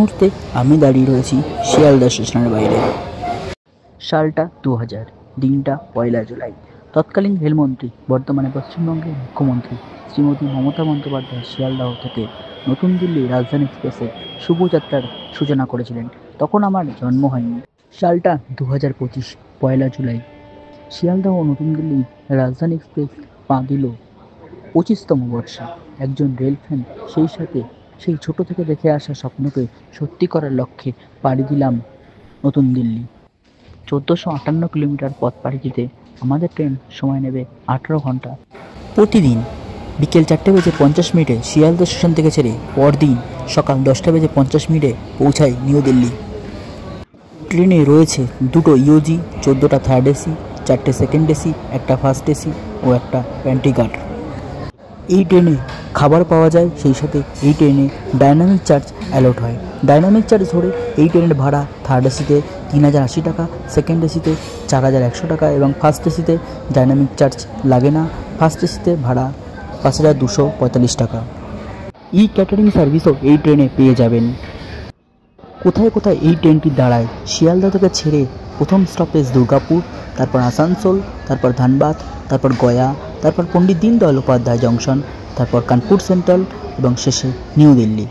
মুহূর্তে আমি দাঁড়িয়ে রয়েছি শিয়ালদা স্টেশনের বাইরে। সালটা 2000, দিনটা 1 জুলাই। তৎকালীন রেলমন্ত্রী, বর্তমানে পশ্চিমবঙ্গের মুখ্যমন্ত্রী শ্রীমতী মমতা বন্দ্যোপাধ্যায় শিয়ালদহ থেকে নতুন দিল্লি রাজধানী এক্সপ্রেসে শুভযাত্রার সূচনা করেছিলেন। তখন আমার জন্ম হয়নি। সালটা 2025, 1 জুলাই। শিয়ালদহ ও নতুন দিল্লি রাজধানী এক্সপ্রেস পা দিল 25তম বর্ষে। একজন রেল ফ্যান সেই সাথে সেই ছোট থেকে দেখে আসা স্বপ্নকে সত্যি করার লক্ষ্যে পাড়ি দিলাম নতুন দিল্লি। 1458 কিলোমিটার পথ পাড়ি দিতে আমাদের ট্রেন সময় নেবে 18 ঘন্টা। প্রতিদিন বিকেল 4:50 শিয়ালদহ স্টেশন থেকে ছেড়ে পরদিন সকাল 10:50 পৌঁছায় নিউ দিল্লি। ট্রেনে রয়েছে 2টো ইওজি, 14টা থার্ড এসি, 4টে সেকেন্ড এসি, একটা ফার্স্ট এসি ও একটা প্যান্ট্রিকার। এই ট্রেনে খাবার পাওয়া যায়, সেই সাথে এই ট্রেনে ডাইনামিক চার্জ অ্যালট হয়। ডাইনামিক চার্জ ধরে এই ট্রেনের ভাড়া থার্ড এসিতে 3080 টাকা, সেকেন্ড এসিতে 4100 টাকা এবং ফার্স্ট এসিতে ডাইনামিক চার্জ লাগে না। ফার্স্ট এসিতে ভাড়া 5245 টাকা। ই ক্যাটারিং সার্ভিসও এই ট্রেনে পেয়ে যাবেন। কোথায় কোথায় এই ট্রেনটি দাঁড়ায়? শিয়ালদা থেকে ছেড়ে প্রথম স্টপেজ দুর্গাপুর, তারপর আসানসোল, তারপর ধানবাদ, তারপর গয়া, তারপর পণ্ডিত দীনদয়াল উপাধ্যায় জংশন, তারপর কানপুর সেন্ট্রাল এবং শেষে নিউ দিল্লি।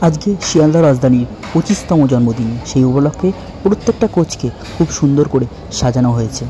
আজকে শিয়ালদা রাজধানীর 25তম জন্মদিন। সেই উপলক্ষে প্রত্যেকটা কোচকে খুব সুন্দর করে সাজানো হয়েছে।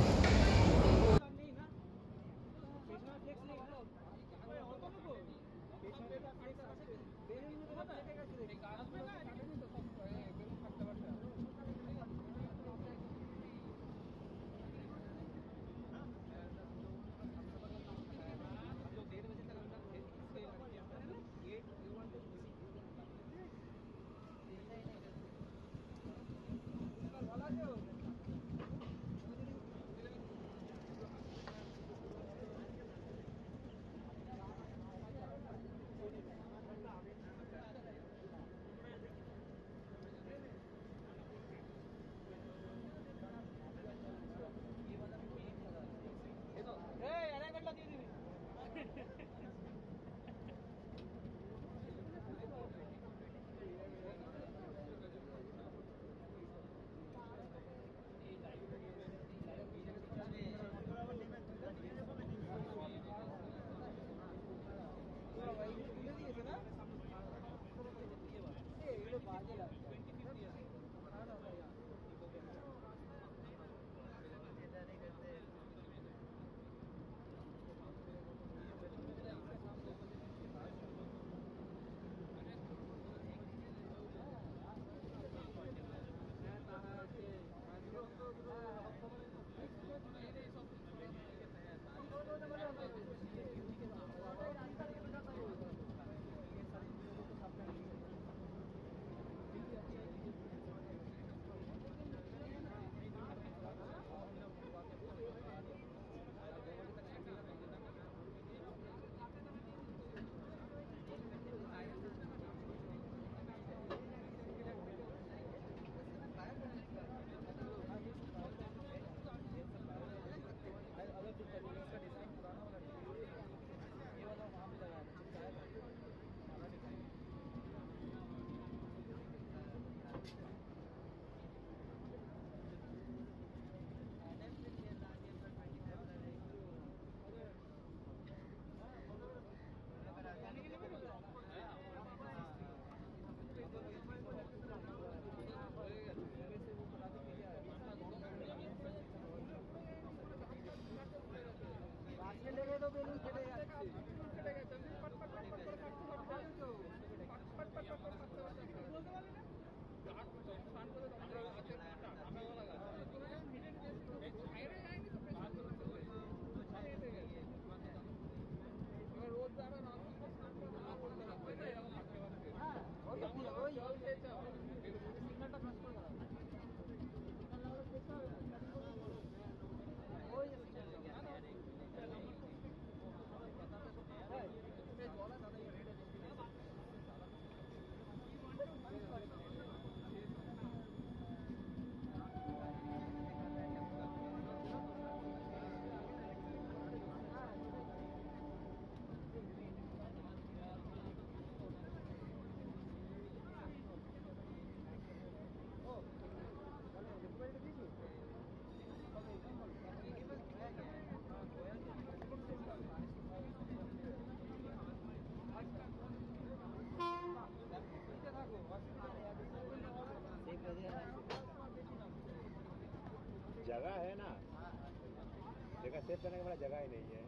सेफ करने का जगह ही नहीं है।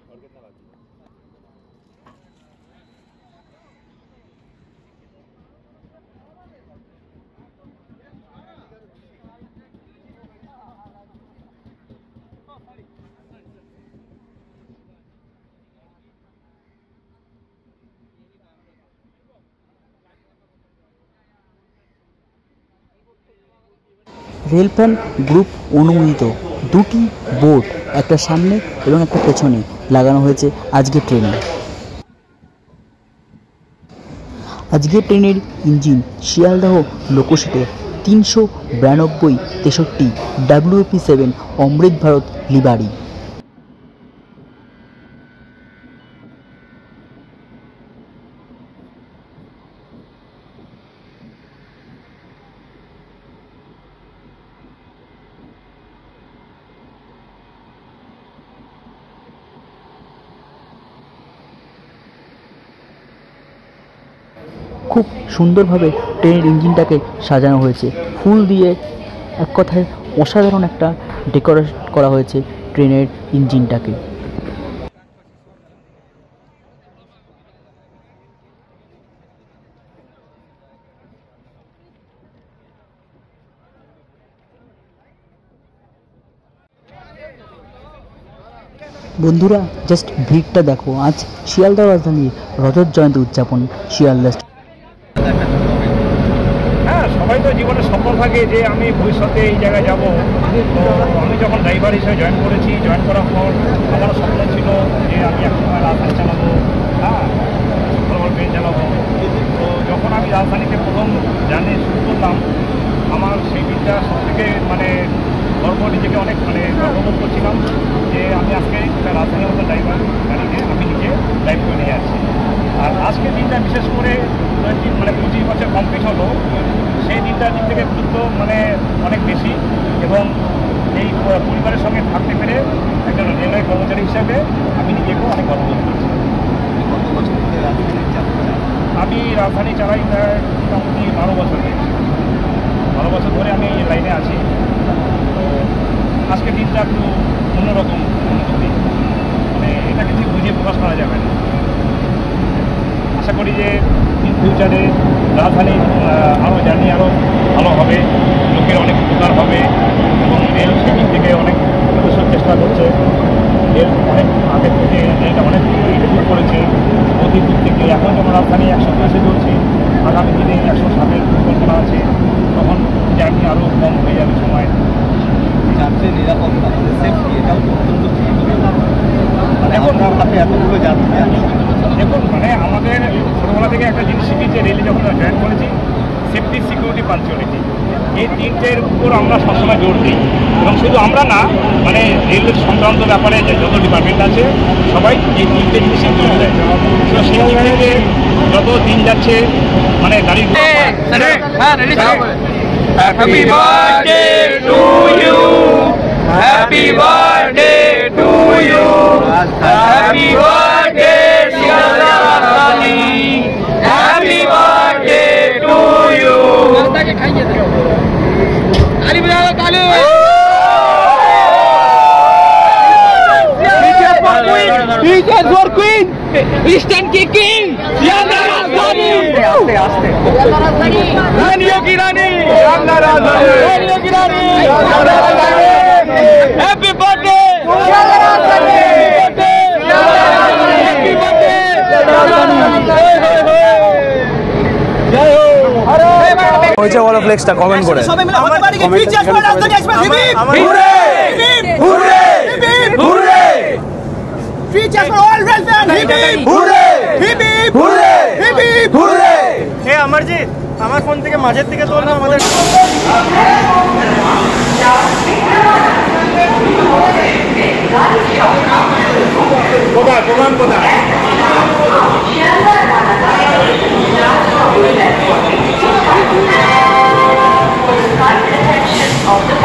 और कितना बाकी है? রেলফ্যান গ্রুপ অনুমোদিত দুটি বোর্ড, একটা সামনে এবং একটা পেছনে লাগানো হয়েছে আজকের ট্রেনে। আজকের ট্রেনের ইঞ্জিন শিয়ালদহ লোকোশেডের 392-63 WP7 অমৃত ভারত লিভারি। খুব সুন্দরভাবে ট্রেনের ইঞ্জিনটাকে সাজানো হয়েছে ফুল দিয়ে। এক কথায় অসাধারণ একটা ডেকোরেট করা হয়েছে ট্রেনের ইঞ্জিনটাকে। বন্ধুরা জাস্ট ভিড়টা দেখো, আজ শিয়ালদহ রাজধানীর রজত জয়ন্তী উদযাপন শিয়ালদহ। হ্যাঁ, সবাই তো জীবনে স্বপ্ন থাকে যে আমি ভবিষ্যতে এই জায়গায় যাব। তো আমি যখন ড্রাইভার হিসেবে জয়েন করেছি, জয়েন করার পর আমার স্বপ্ন ছিল যে আমি একসময় রাজধানী চালাবো, হ্যাঁ বড় ট্রেন চালাবো। তো যখন আমি রাজধানীতে প্রথম জার্নি শুরু করলাম, আমার সেই দিনটা সব থেকে গর্ব, নিজেকে অনেক গর্ববোধ করছিলাম যে আমি আজকে রাজধানীর মতো ড্রাইভার গাড়িকে আমি নিজে ড্রাইভ করে নিয়ে আসছি। আর আজকের দিনটা বিশেষ করে 25 বছর কমপ্লিট হলো, সেই দিনটার দিক থেকে গুরুত্ব অনেক বেশি। এবং এই পরিবারের সঙ্গে থাকতে পেরে একজন রেলওয়ে কর্মচারী হিসেবে আমি নিজেকেও অনেক গর্ববোধ করছি। আমি রাজধানী চালাই প্রায় মোটামুটি 12 বছর হয়েছে। 12 বছর ধরে আমি এই লাইনে আছি। তো আজকের দিনটা একটু অন্যরকম অনুভূতি, এটাকে ঠিক বুঝিয়ে প্রকাশ করা যাবে না। আশা করি যে ইন ফিউচারে রাজধানীর আরও জার্নি আরও ভালো হবে, লোকের অনেক উপকার হবে এবং রেল সেদিক থেকে অনেক অবশ্যই চেষ্টা করছে। রেল অনেক আগের থেকে রেলটা অনেক ইমপ্রুভ করেছে অতি দূর থেকে। এখন যেমন রাজধানী 120 চলছে, আগামী দিনে 107-এর পরিকল্পনা আছে, তখন জার্নি আরও কম হয়ে যাবে সময়। যাত্রী নিরাপত্তা সেফটি এটাও অত্যন্ত এখন আপনি এতগুলো যাত্রী দেখুন, আমাদের ছোটোবেলা থেকে একটা জিনিস শিখেছি রেলে যখন জয়েন করেছি, সেফটি, সিকিউরিটি, পাঞ্চুয়ালিটি, এই তিনটের উপর আমরা সবসময় জোর দিই। এবং শুধু আমরা না, রেলের সংক্রান্ত ব্যাপারে যত ডিপার্টমেন্ট আছে সবাই এই তিনটে জিনিসই জোর দেয়। তো সেই দিক থেকে যত দিন যাচ্ছে গাড়ি Happy birthday to you. Happy birthday to you. Happy birthday Shialdah Rajdhani. Happy birthday to you. ताली बजाओ, ताली। Teachers for Queen. Eastern की King. Shialdah Rajdhani. आस्ते आस्ते। रानियों की रानी। Shialdah Rajdhani. रानियों की रानी। Shialdah Rajdhani. Happy birthday. Shialdah Rajdhani. Happy birthday. Shialdah Rajdhani. জয় হো। হয়েছে বলো ফ্লেক্সটা কমেন্ট করে। সবাই মিলে হতে পারি কি features for Rajdhani express. Hurray! Hurray! Hurray! Features for all welfare. Hurray! Hurray! Hurray! এ অমরজিৎ, আমার ফোন থেকে মাঝের দিকে তোল না আমাদের। কোথায় প্রোগ্রাম কোথায়? Of the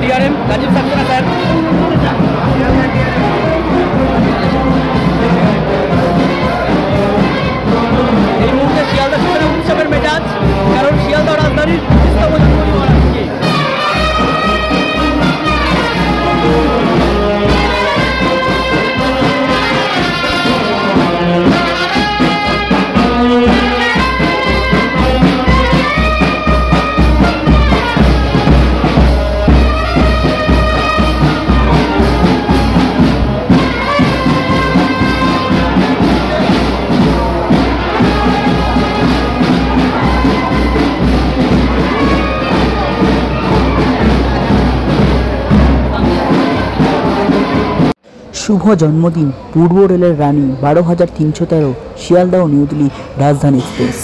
DRM Rajiv Saxena sir. এই মুহূর্তে শিয়ালদা সূচনা উৎসবের মেজাজ, কারণ শিয়ালদা রাজধানীর 25তম জন্মদিন আজকে। শুভ জন্মদিন পূর্ব রেলের রানী 12,313 শিয়ালদা ও নিউ দিল্লি রাজধানী এক্সপ্রেস।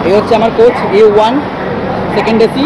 এই হচ্ছে আমার কোচ A1 সেকেন্ড এসি।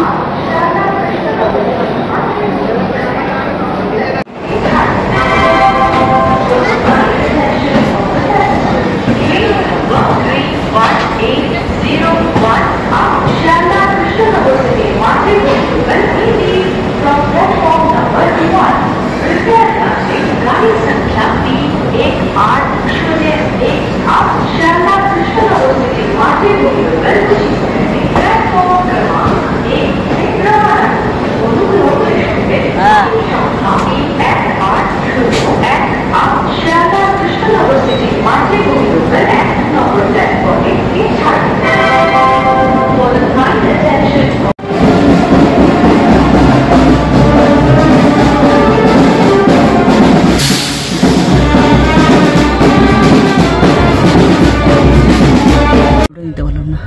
নিতে পারলাম না।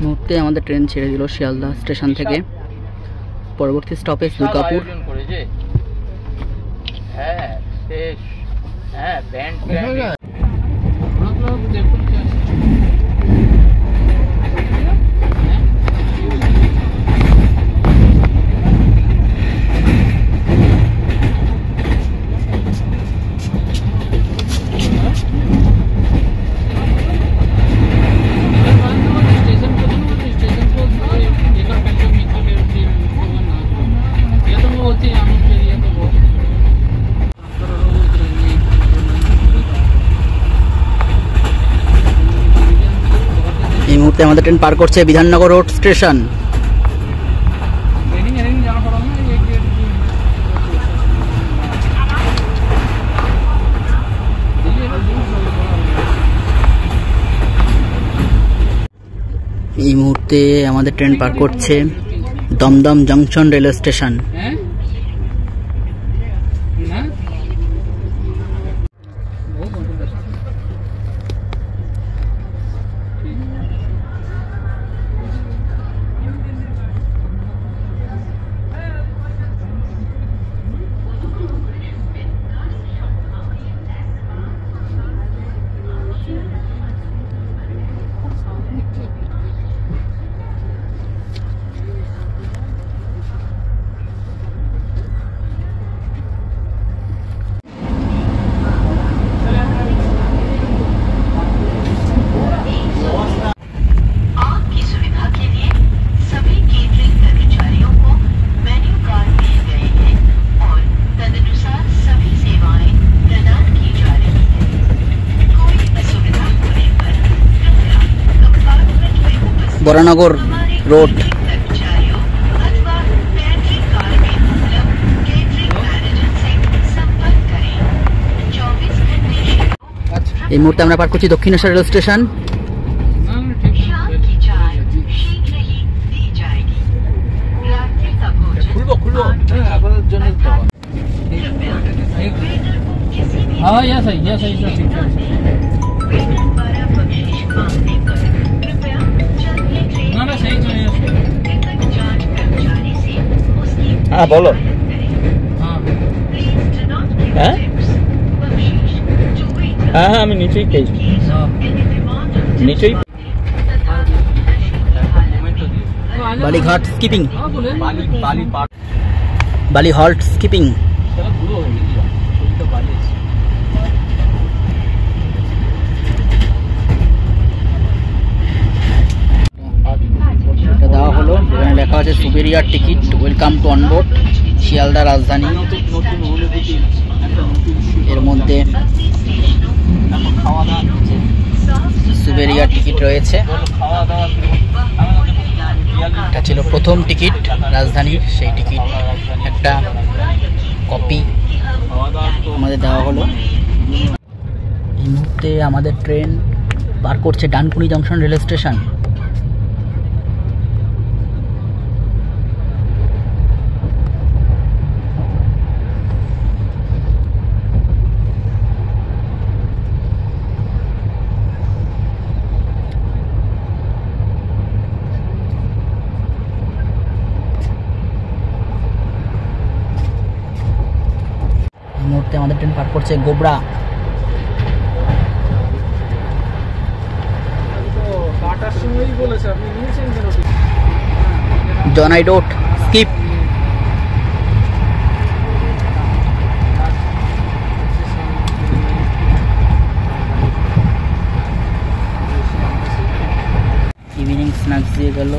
মুহূর্তে আমাদের ট্রেন ছেড়ে দিল শিয়ালদা স্টেশন থেকে। পরবর্তী স্টপেজ দুর্গাপুর। এই মুহূর্তে আমাদের ট্রেন পার করছে বিধাননগর রোড স্টেশন। এই মুহূর্তে আমাদের ট্রেন পার করছে Dum Dum junction railway station. Baranagar road. এই মুহূর্তে আমরা পার করছি দক্ষিণেশ্বর রেল স্টেশন। হ্যাঁ বলো। হ্যাঁ হ্যাঁ হ্যাঁ আমি নিচেই খেয়েছি, নিচেই। বালিঘাট স্কিপিং, বালি হল্ট স্কিপিং। এটা দেওয়া হলো, যেখানে লেখা আছে superior ticket, welcome to onboard Sealdah রাজধানী। এর মধ্যে সুপেরিয়ার টিকিট রয়েছে। এটা ছিল প্রথম টিকিট রাজধানীর, সেই টিকিট একটা কপি আমাদের দেওয়া হলো। এই মুহূর্তে আমাদের ট্রেন পার করছে ডানকুনি জংশন রেল স্টেশন। এই মুহূর্তে আমাদের ট্রেন পার করছে গোবরা। জনাইডোট স্কিপ। ইভিনিং স্ন্যাক্স দিয়ে গেল,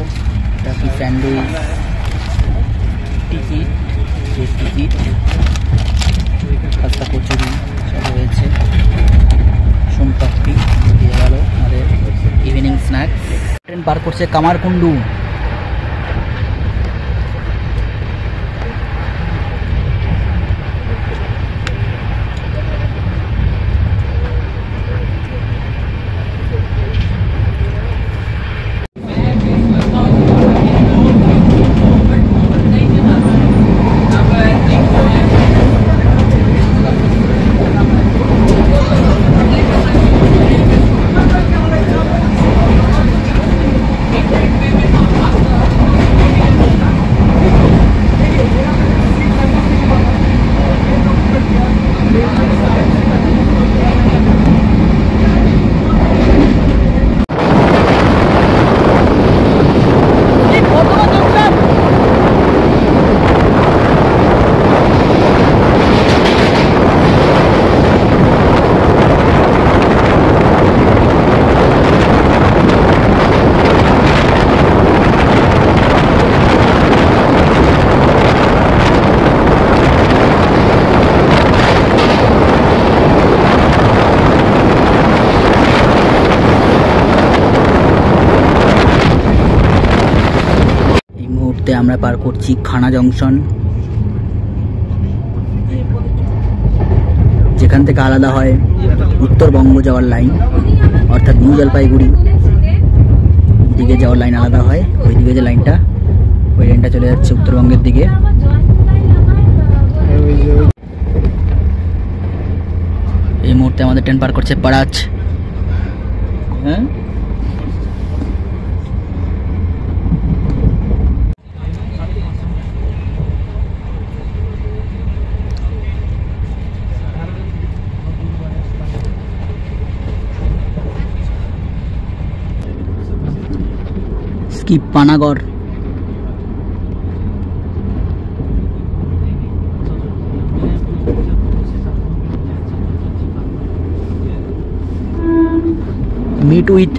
টাকি স্যান্ডউইচ, টিকিট, টিকিট, খাস্তা কচুরি সব রয়েছে, সোনপাপড়ি দিয়ে গেল আমাদের ইভিনিং স্ন্যাক্স। ট্রেন পার করছে কামারকুন্ডু। আমরা পার করছি খানা জংশন, যেখান থেকে আলাদা হয় উত্তরবঙ্গ যাওয়ার লাইন, অর্থাৎ নিউ জলপাইগুড়ি দিকে যাওয়ার লাইন আলাদা হয়। ওই দিকে যে লাইনটা, ওই লাইনটা চলে যাচ্ছে উত্তরবঙ্গের দিকে। এই মুহূর্তে আমাদের ট্রেন পার করছে পারাচ। হ্যাঁ, skip Panagarh. Meet with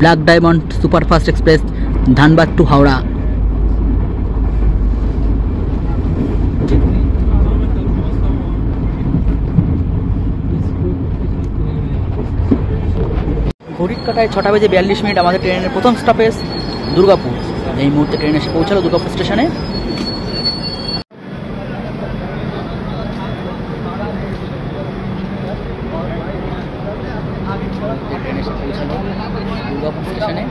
Black Diamond superfast express Dhanbad to Howrah. ঘড়ির কাটায় 6টা বেজে 42 মিনিট। আমাদের ট্রেনের প্রথম স্টপেজ দুর্গাপুর। এই মুহূর্তে ট্রেন এসে পৌঁছালো দুর্গাপুর স্টেশনে। ট্রেন এসে পৌঁছালো দুর্গাপুর স্টেশনে।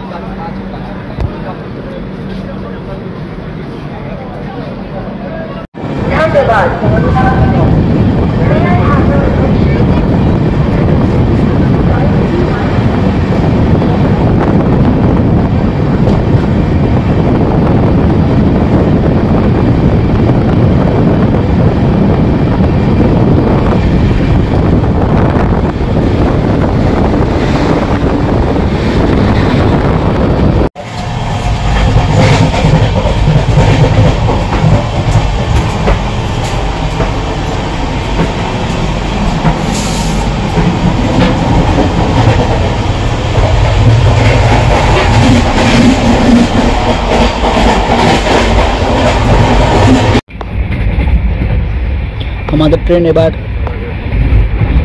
আমাদের ট্রেন এবার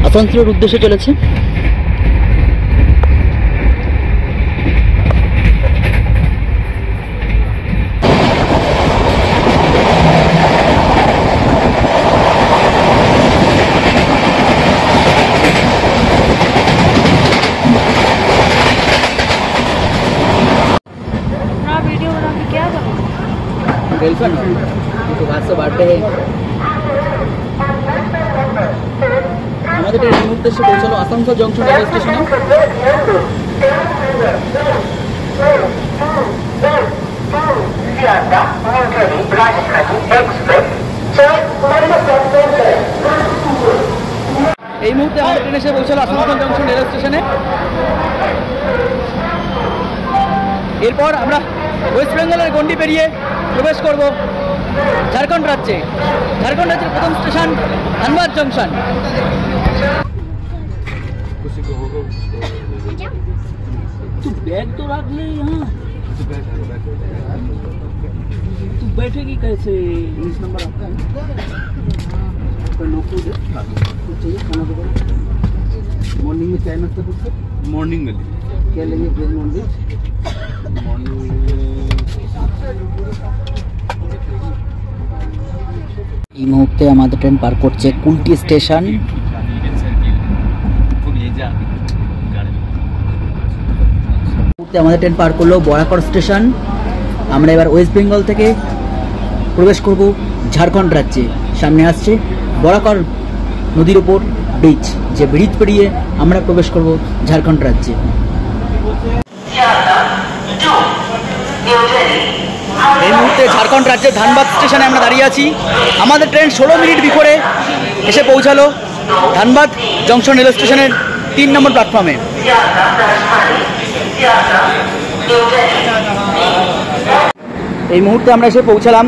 আসানসোলের উদ্দেশ্যে চলেছে। वीडियो बना के क्या करोगे? गर्लफ्रेंड तो बात से बांटते हैं। আমাদের ট্রেন এই মুহূর্তে এসে পৌঁছালো আসানসোল জংশন রেল স্টেশনে। এই মুহূর্তে আমাদের ট্রেন এসে পৌঁছালো আসানসোল জংশন রেল স্টেশনে। এরপর আমরা ওয়েস্ট বেঙ্গলের গন্ডি পেরিয়ে প্রবেশ করব ঝাড়খণ্ড রাজ্যে। ঝাড়খণ্ড রাজ্যের প্রথম স্টেশন ধানবাদ জংশন। तू बैग तो रख ले यहाँ, तू बैठेगी कैसे? इंग्लिश नंबर आपका है, कुछ चाहिए खाना वगैरह? मॉर्निंग में चाय नाश्ता कुछ? मॉर्निंग में क्या लेंगे? Veg nonveg? এই মুহূর্তে আমাদের ট্রেন পার করছে কুলটি স্টেশন। আমাদের ট্রেন পার করলো বরাকর স্টেশন। আমরা এবার ওয়েস্ট বেঙ্গল থেকে প্রবেশ করব ঝাড়খণ্ড রাজ্যে। সামনে আসছে বরাকর নদীর উপর ব্রিজ, যে ব্রিজ পেরিয়ে আমরা প্রবেশ করব ঝাড়খণ্ড রাজ্যে। এই মুহূর্তে ঝাড়খণ্ড রাজ্যের ধানবাদ স্টেশনে আমরা দাঁড়িয়ে আছি। আমাদের ট্রেন 16 মিনিট বিফোরে এসে পৌঁছালো ধানবাদ জংশন রেল স্টেশনের 3 নম্বর প্ল্যাটফর্মে। এই মুহূর্তে আমরা এসে পৌঁছালাম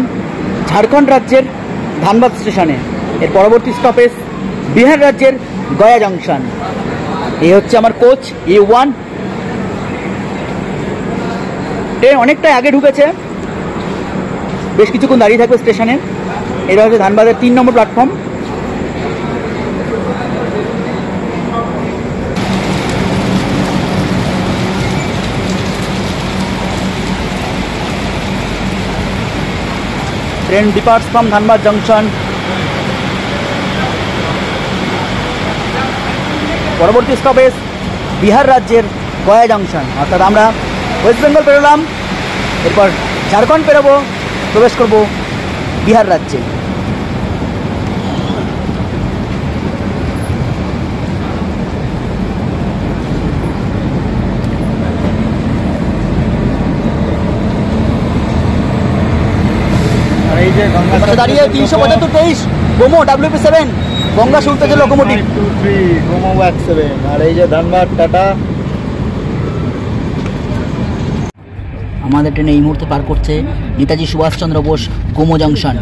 ঝাড়খণ্ড রাজ্যের ধানবাদ স্টেশনে। এর পরবর্তী স্টপেজ বিহার রাজ্যের গয়া জংশন। এই হচ্ছে আমার কোচ A1। ট্রেন অনেকটাই আগে ঢুকেছে, বেশ কিছুক্ষণ দাঁড়িয়ে থাকবে স্টেশনে। এটা হচ্ছে ধানবাদের 3 নম্বর platform. Train departs from Dhanbad junction. পরবর্তী স্টপেজ বিহার রাজ্যের গয়া জংশন। অর্থাৎ আমরা ওয়েস্ট বেঙ্গল পেরোলাম, এরপর ঝাড়খণ্ড পেরোবো, প্রবেশ করব বিহার রাজ্যে। দাঁড়িয়ে 375 গোমো WP7 গঙ্গা সুলতান লোকোমোটিভ। গোমো X7। আর এই যে ধানবাদ টাটা। আমাদের ট্রেন এই মুহূর্তে পার করছে নেতাজি সুভাষচন্দ্র বোস গোমো জংশন।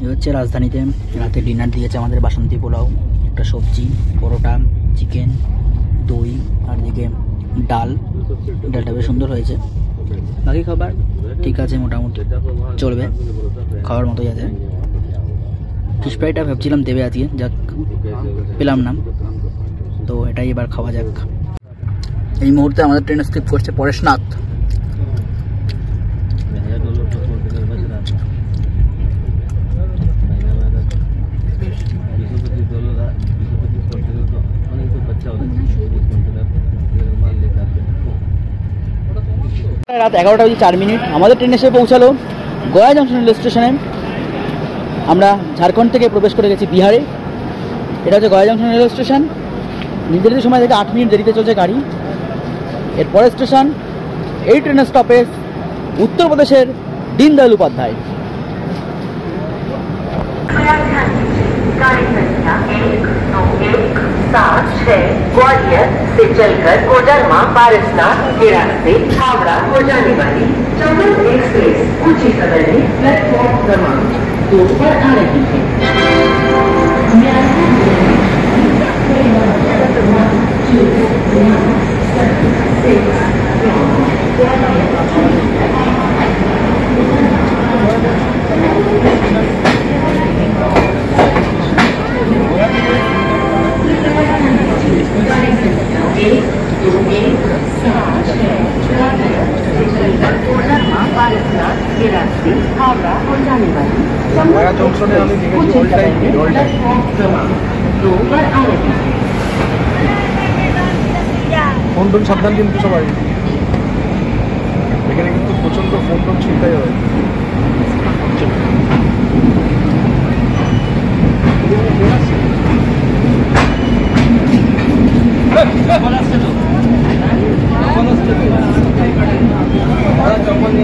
এ হচ্ছে রাজধানীতে রাতে ডিনার দিয়েছে আমাদের বাসন্তী পোলাও, একটা সবজি, পরোটা, চিকেন, দই, আর দিকে ডালটা বেশ সুন্দর হয়েছে। বাকি খাবার ঠিক আছে, মোটামুটি চলবে, খাওয়ার মতোই আছে। ফিশ ফ্রাইটা ভাবছিলাম দেবে আজকে, যাক পেলাম না, তো এটাই এবার খাওয়া যাক। এই মুহূর্তে আমাদের ট্রেন স্কিপ করছে পরেশনাথ। রাত 11:04। আমাদের ট্রেন এসে পৌঁছালো গয়া জংশন রেল স্টেশনে। আমরা ঝাড়খণ্ড থেকে প্রবেশ করে গেছি বিহারে। এটা হচ্ছে গয়া জংশন রেল স্টেশন। নির্ধারিত সময় থেকে 8 মিনিট দেরিতে চলছে গাড়ি। এর পরের স্টেশন এই ট্রেনের স্টপেজ উত্তরপ্রদেশের দীনদয়াল উপাধ্যায়। गाड़ी संख्या 19176 ग्वालियर से चलकर कोडरमा, पारसनाथ, केरल से हावड़ा हो जाने वाली चंबल एक्सप्रेस ऊंची सदर में प्लेटफॉर्म क्रमांक 2 पर आ रही है। हावड़ा को जाने वाली गया जंक्शने আমি দেখেছি অল টাইম प्लेटफॉर्म क्रमांक 2 पर आ रही है। ফোন টোন সাবধান কিন্তু সবাই, এখানে কিন্তু প্রচন্ড ফোন টোন ছিনতাই হয়।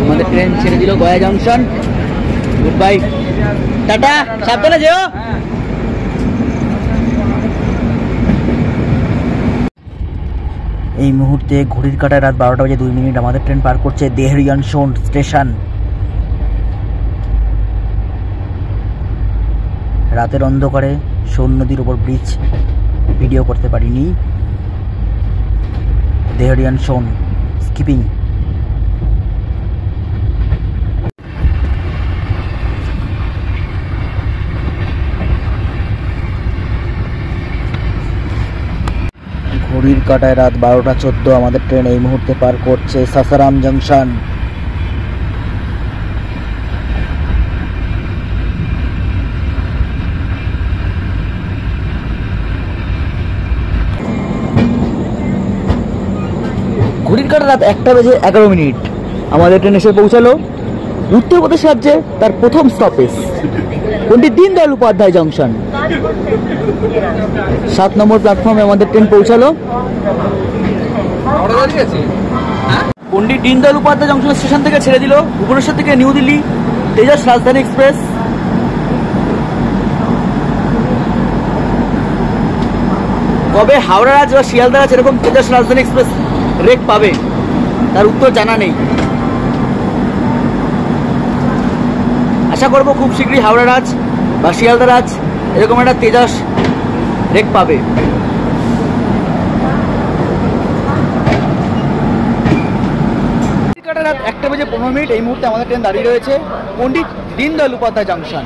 আমাদের ট্রেন ছেড়ে দিল Gaya junction. Good bye, tata, সাবধানে যেও। এই মুহূর্তে ঘড়ির কাঁটায় রাত 12টা বেজে 2 মিনিট। আমাদের ট্রেন পার করছে দেহরিয়ানসোন স্টেশন। রাতের অন্ধকারে সোন নদীর ওপর ব্রিজ ভিডিও করতে পারিনি। দেহরিয়ানসোন স্কিপিং। ঘড়ির কাঁটায় রাত 12টা 14। আমাদের ট্রেন এই মুহূর্তে পার করছে সাসারাম জংশন। ঘড়ির কাঁটা রাত 1টা বেজে 11 মিনিট। আমাদের ট্রেন এসে পৌঁছালো উত্তরপ্রদেশ রাজ্যে তার প্রথম স্টপেজ পণ্ডিত দীনদয়াল উপাধ্যায় জংশন। 7 নম্বর প্ল্যাটফর্মে আমাদের ট্রেন পৌঁছালো। পণ্ডিত দীনদয়াল উপাধ্যায় জংশন স্টেশন থেকে ছেড়ে দিল ভুবনেশ্বর থেকে নিউ দিল্লি তেজস রাজধানী এক্সপ্রেস। কবে হাওড়া রাজ বা শিয়ালদা রাজ এরকম তেজস রাজধানী এক্সপ্রেস রেক পাবে তার উত্তর জানা নেই। আশা করব খুব শীঘ্রই হাওড়া রাজ বা শিয়ালদা রাজ এরকম একটা তেজস রেক পাবে। রাত 1টা বেজে 15 মিনিট। এই মুহূর্তে আমাদের ট্রেন দাঁড়িয়ে রয়েছে পণ্ডিত দীনদয়াল উপাধ্যায় জংশন।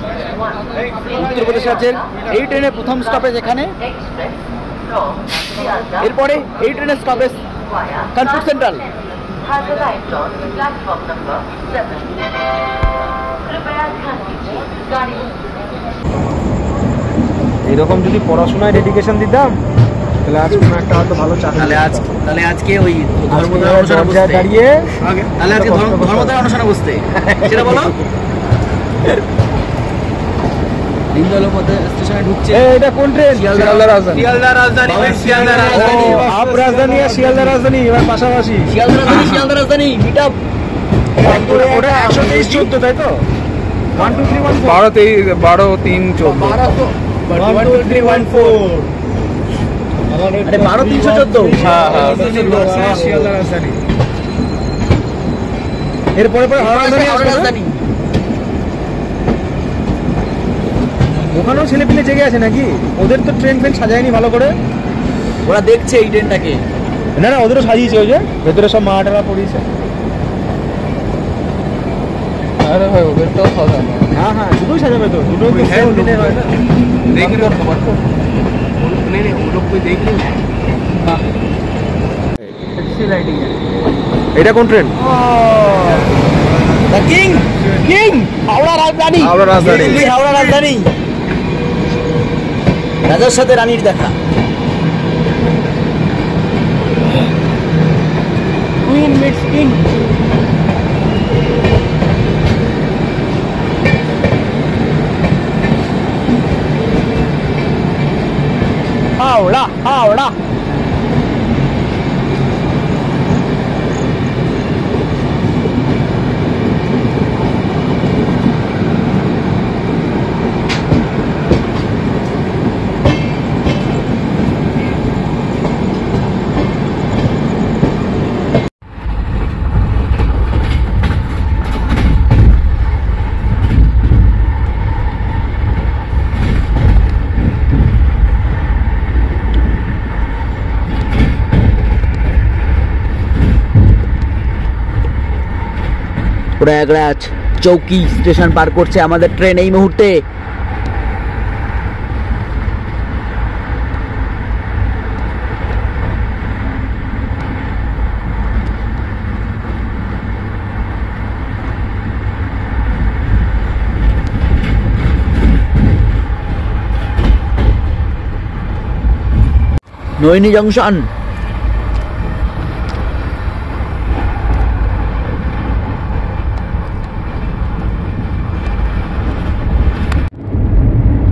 উত্তরপ্রদেশ রাজ্যের এই ট্রেনের প্রথম স্টপেজ এখানে। এরপরে এই ট্রেনের স্টপেজ কানপুর সেন্ট্রাল। এরকম যদি পড়াশোনায় ডেডিকেশন দিতাম তাহলে আজ কোনো একটা হয়তো ভালো চাকরি। তাহলে আজকে ওই ধর্মদার অনুষ্ঠানে বসতে দাঁড়িয়ে তাহলে আজকে ধর্মদার অনুষ্ঠানে বসতে সেটা বলো। দীনদয়াল উপাধ্যায় স্টেশনে ঢুকছে। এটা কোন ট্রেন? শিয়ালদা রাজধানী। শিয়ালদা রাজধানী, শিয়ালদা রাজধানী, আপ রাজধানী আর শিয়ালদা রাজধানী এবার পাশাপাশি। শিয়ালদা রাজধানী মিট আপ। ওটা 123-14 তাই তো? 1 2 3 1 4 12 3 14 1 2 3 1 4 আরে 12 314। হ্যাঁ শিয়ালদা রাজধানী। এরপরে হাওড়া রাজধানী। ওখানেও ছেলে পিলে জেগে আছে নাকি? ওদের তো ট্রেন ফ্রেন সাজায়নি ভালো করে। ওরা দেখছে এই ট্রেনটাকে। না ওদেরও সাজিয়েছে, ওই যে ভেতরে সব মাটারা পড়িয়েছে। আরে ভাই ওদেরটাও সাজানো। হ্যাঁ দুটোই সাজাবে তো, দুটোই তো সেম দিনে হয় না। देख रहे हो बात को नहीं वो लोग कोई देख नहीं এটা কোন ট্রেন? দ্য কিং হাওড়া রাজধানী। দিল্লি হাওড়া রাজধানী। রাজার সাথে রানীর দেখা। Queen meets king. Howrah Prayagraj চৌকি স্টেশন পার করছে আমাদের ট্রেন এই মুহূর্তে। নৈনী জংশন।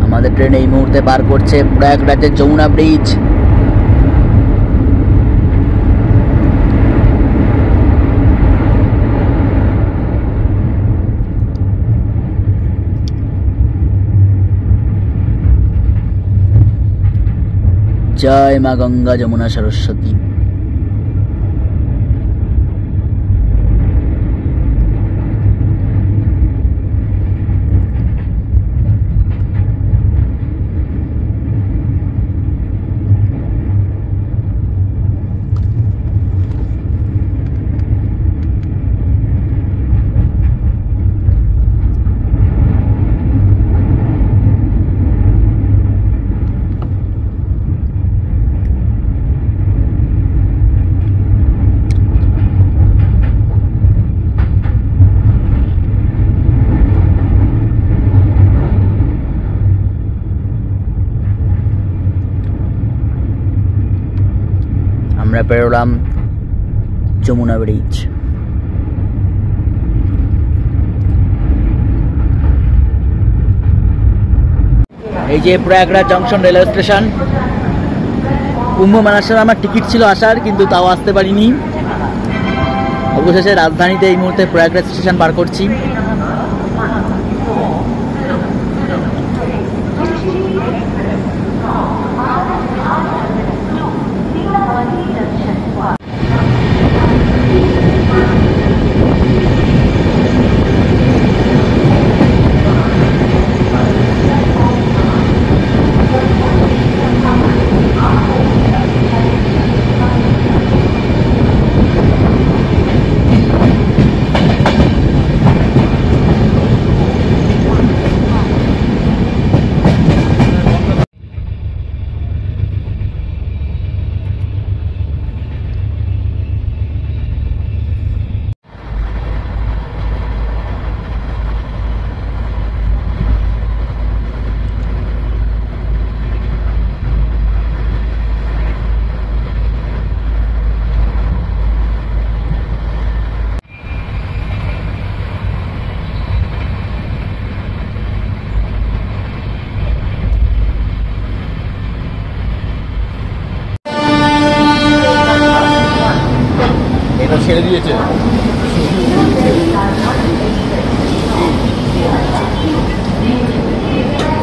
আমাদের ট্রেন এই মুহূর্তে পার করছে প্রয়াগরাজের যমুনা ব্রিজ। জয় মা গঙ্গা যমুনা সরস্বতী। আমরা পেরোলাম যমুনা ব্রিজ। এই যে প্রয়াগরাজ জংশন রেলওয়ে স্টেশন। কুম্ভ মেলার সময় আমার টিকিট ছিল আসার, কিন্তু তাও আসতে পারিনি। অবশেষে রাজধানীতে এই মুহূর্তে প্রয়াগরাজ স্টেশন পার করছি। ছেড়ে দিয়েছে।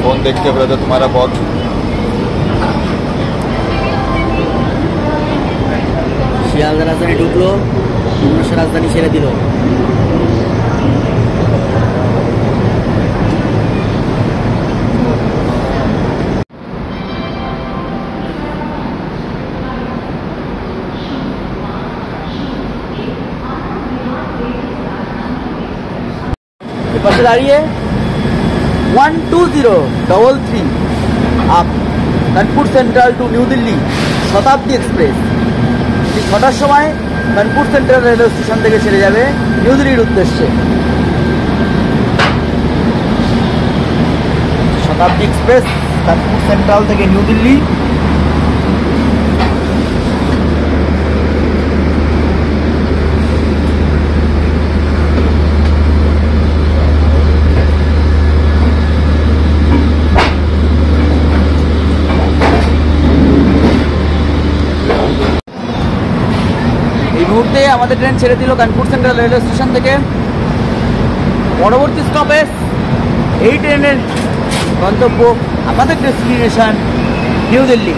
फोन देखते ब्रदर तुम्हारा बहुत। শিয়ালদা রাজধানী ঢুকলো, রাজধানী ছেড়ে দিল। পাশে দাঁড়িয়ে 12033 up Kanpur central two new Delhi শতাব্দী এক্সপ্রেস। ঠিক 6টার সময় কানপুর সেন্ট্রাল রেলওয়ে স্টেশন থেকে ছেড়ে যাবে নিউ দিল্লির উদ্দেশ্যে। শতাব্দী এক্সপ্রেস কানপুর সেন্ট্রাল থেকে নিউ দিল্লি। আমাদের ট্রেন ছেড়ে দিল কানপুর সেন্ট্রাল রেলওয়ে স্টেশন থেকে। পরবর্তী স্টপেজ এই ট্রেনের গন্তব্য আমাদের destination new Delhi.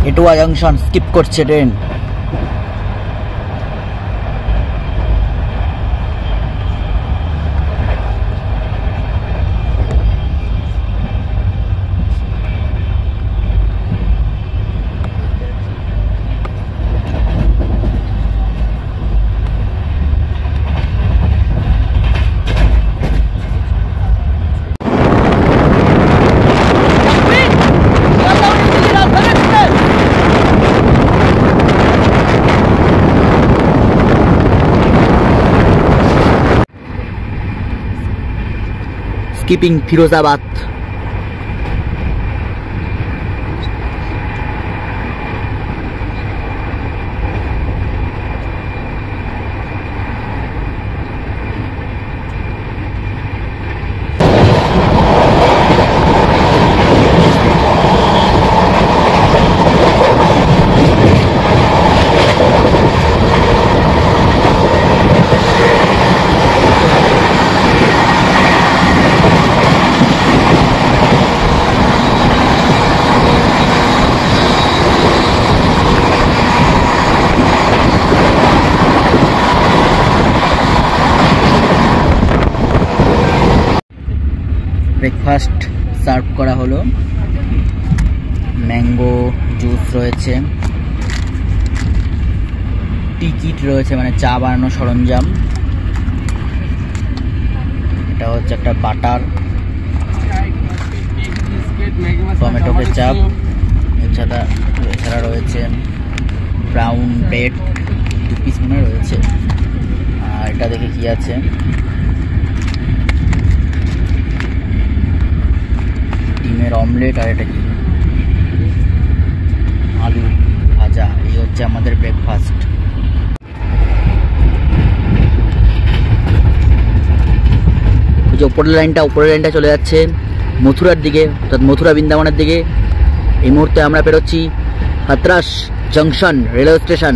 Etawah junction skip করছে ট্রেন। স্কিপিং ফিরোজাবাদ। ব্রেকফাস্ট সার্ভ করা হলো, ম্যাঙ্গো জুস রয়েছে, টি কিট রয়েছে মানে চা বানানোর সরঞ্জাম, এটা হচ্ছে একটা বাটার, টমেটো কেচাপ, এছাড়া রয়েছে ব্রাউন ব্রেড 2 পিস মনে রয়েছে। আর এটা দেখে কি আছে, ডিমের অমলেট, আর এটা কি আলু ভাজা। এই হচ্ছে আমাদের ব্রেকফাস্ট। ওই যে উপরের লাইনটা চলে যাচ্ছে মথুরার দিকে, অর্থাৎ মথুরা বৃন্দাবনের দিকে। এই মুহূর্তে আমরা বেরোচ্ছি Hathras junction railway station.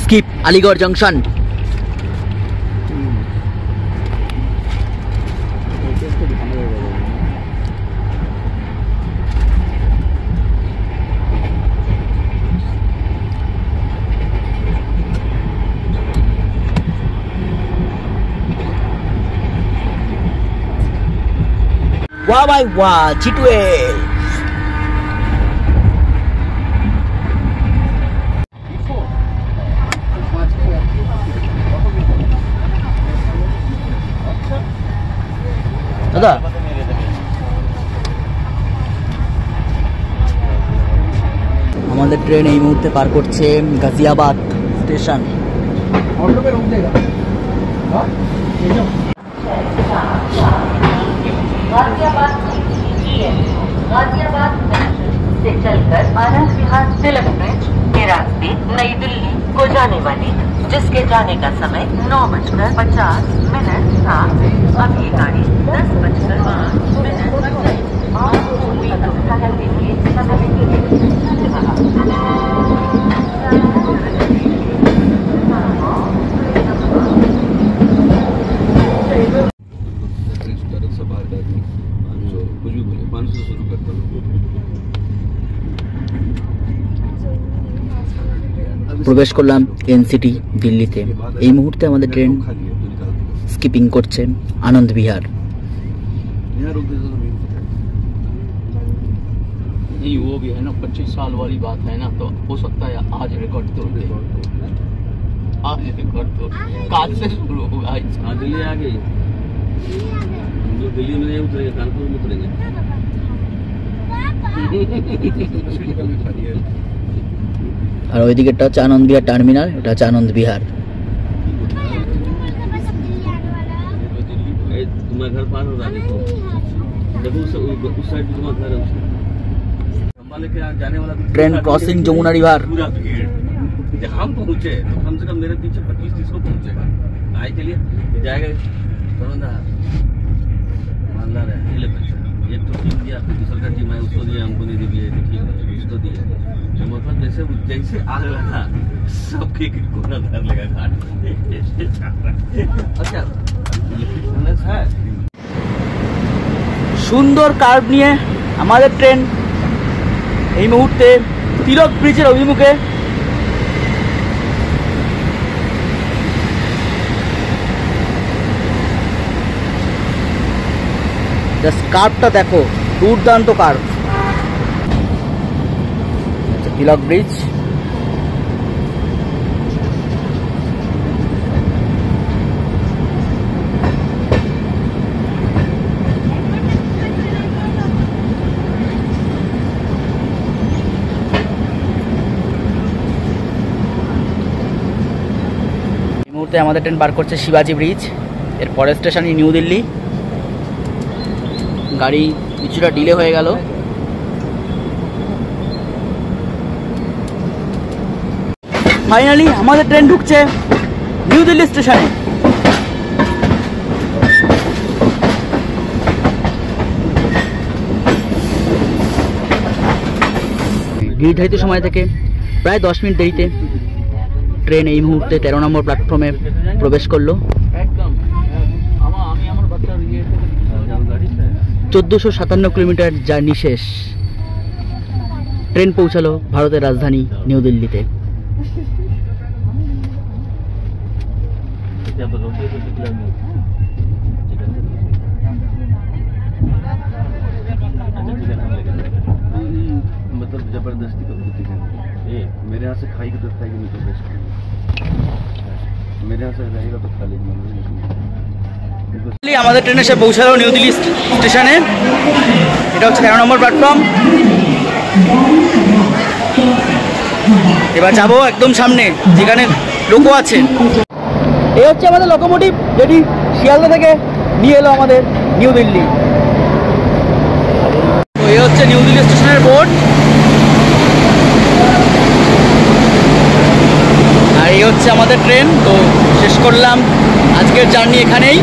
Skip Aligarh junction. वाह भाई वाह, G12। দাদা আমাদের ট্রেন এই মুহূর্তে পার করছে গাজিয়াবাদ স্টেশন। गाजियाबाद से चलकर आनंद विहार तिलक ब्रिज के रास्ते नई दिल्ली को जाने वाली, जिसके जाने का समय 9:50 था। अभी गाड़ी 10:05 पर जाएगी। প্রবেশ করলাম এনসিটি দিল্লিতে। এই মুহূর্তে আমাদের ট্রেন स्किपिंग করছে आनंद विहार। नहीं वो भी है ना, 25 साल वाली बात है ना, तो हो सकता है आज रिकॉर्ड तोड़ दे। आज रिकॉर्ड तोड़ काल से शुरू होगा। दिल्ली आ गई, जो दिल्ली में नहीं उतरेंगे कानपुर में उतरेंगे। और ওইদিকেটা হচ্ছে আনন্দ বিহার টার্মিনাল, এটা হচ্ছে আনন্দ বিহার। तुम्हारा घर पार हो रहा है, देखो उस साइड तुम्हारा घर है, अंबाले के जाने वाला ट्रेन क्रॉसिंग जमुना रिवर। पूरा भीड़ जब हम पहुंचे तो कम से कम मेरे पीछे 25-30 को पहुंचेगा। आए के लिए जाएगा थोड़ा मानला रहे ये पैसा एक तो टीम दिया, दूसरा का टीम है उसको दिया, हमको नहीं दिए, ठीक है उसको दिए। मतलब जैसे आग लगा सबके कोना धर लेगा घाट। अच्छा है সুন্দর কার্ভ নিয়ে আমাদের ট্রেন এই মুহূর্তে তিলক ব্রিজের অভিমুখে। কার্ভটা দেখো, দুর্দান্ত কার্ভ। তিলক ব্রিজ, মুহূর্তে আমাদের ট্রেন পার করছে শিবাজি ব্রিজ। এর পরের স্টেশনই নিউ দিল্লি। গাড়ি কিছুটা ডিলে হয়ে গেল। ফাইনালি আমাদের ট্রেন ঢুকছে নিউ দিল্লি স্টেশনে। নির্ধারিত সময় থেকে প্রায় 10 মিনিট দেরিতে ট্রেন এই মুহূর্তে 13 নম্বর প্ল্যাটফর্মে প্রবেশ করলো। 1457 কিলোমিটার জার্নি শেষ। ট্রেন পৌঁছালো ভারতের রাজধানী নিউ দিল্লিতে। मतलब जबरदस्ती का होती है मेरे यहाँ से खाई की तो खाएगी नहीं तो बेस्ट मेरे यहाँ से रहेगा तो खा लेगी। আমাদের ট্রেন এসে পৌঁছালো নিউ দিল্লি স্টেশনে। এটা হচ্ছে 13 নম্বর প্ল্যাটফর্ম। এবার যাবো একদম সামনে যেখানে লোকো আছে। এই হচ্ছে আমাদের লোকোমোটিভ যেটি শিয়ালদা থেকে নিয়ে এলো আমাদের নিউ দিল্লি। তো এই হচ্ছে নিউ দিল্লি স্টেশনের বোর্ড। আর এই হচ্ছে আমাদের ট্রেন। তো শেষ করলাম আজকের জার্নি এখানেই।